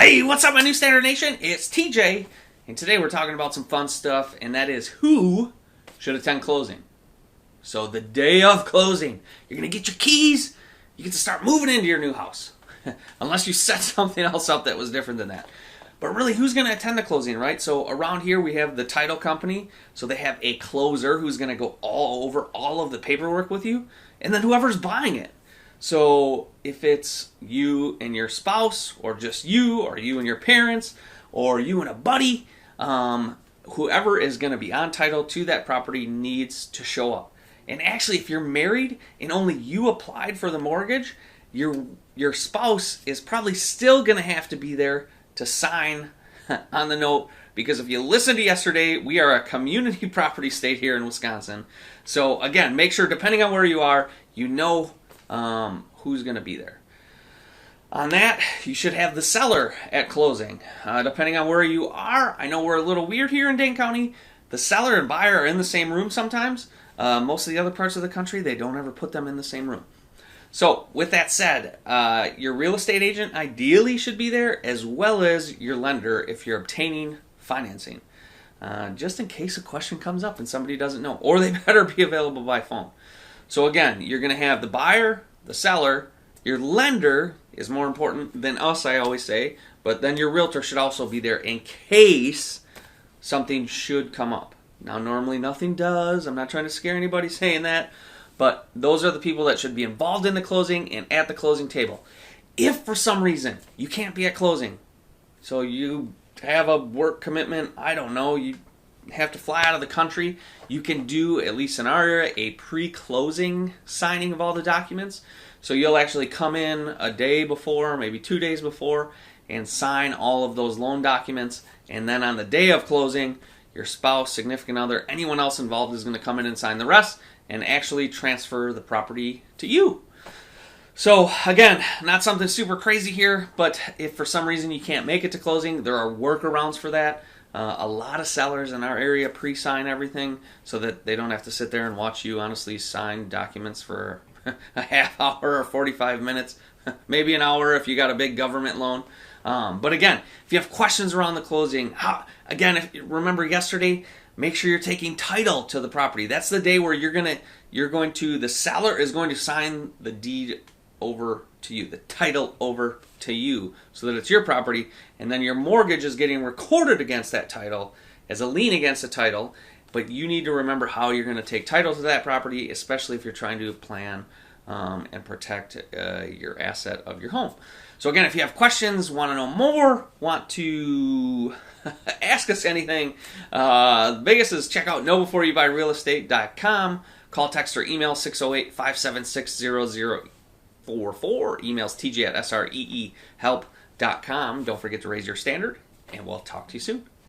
Hey, what's up, my New Standard Nation? It's TJ, and today we're talking about some fun stuff, and that is who should attend closing. So the day of closing, you're going to get your keys, you get to start moving into your new house. Unless you set something else up that was different than that. But really, who's going to attend the closing, right? So around here we have the title company, so they have a closer who's going to go all over all of the paperwork with you, and then whoever's buying it. So if it's you and your spouse, or just you, or you and your parents, or you and a buddy, whoever is going to be on title to that property needs to show up. And actually, if you're married and only you applied for the mortgage, your spouse is probably still going to have to be there to sign on the note, because if you listened to yesterday, we are a community property state here in Wisconsin. So again, make sure, depending on where you are, you know who's going to be there. On that, you should have the seller at closing. Depending on where you are, I know we're a little weird here in Dane County. The seller and buyer are in the same room sometimes. Most of the other parts of the country, they don't ever put them in the same room. So, with that said, your real estate agent ideally should be there, as well as your lender if you're obtaining financing. Just in case a question comes up and somebody doesn't know. Or they better be available by phone. So again, you're going to have the buyer, the seller, your lender is more important than us, I always say, but then your realtor should also be there in case something should come up. Now, normally nothing does. I'm not trying to scare anybody saying that, but those are the people that should be involved in the closing and at the closing table. If for some reason you can't be at closing, so you have a work commitment, I don't know, you have to fly out of the country, you can do, at least in our area, a pre-closing signing of all the documents. So you'll actually come in a day before, maybe 2 days before, and sign all of those loan documents. And then on the day of closing, your spouse, significant other, anyone else involved is going to come in and sign the rest and actually transfer the property to you. So again, not something super crazy here, but if for some reason you can't make it to closing, there are workarounds for that. A lot of sellers in our area pre-sign everything so that they don't have to sit there and watch you honestly sign documents for a half hour or 45 minutes, maybe an hour if you got a big government loan. But again, if you have questions around the closing, remember yesterday, make sure you're taking title to the property. That's the day where the seller is going to sign the deed over to you, the title over to you, so that it's your property, and then your mortgage is getting recorded against that title as a lien against the title. But you need to remember how you're going to take title to that property, especially if you're trying to plan and protect your asset of your home. So again, if you have questions, want to know more, want to ask us anything, the biggest is check out knowbeforeyoubuy.realestate.com. Call, text, or email 608-576-0044. Emails tj@sreehelp.com. Don't forget to raise your standard, and we'll talk to you soon.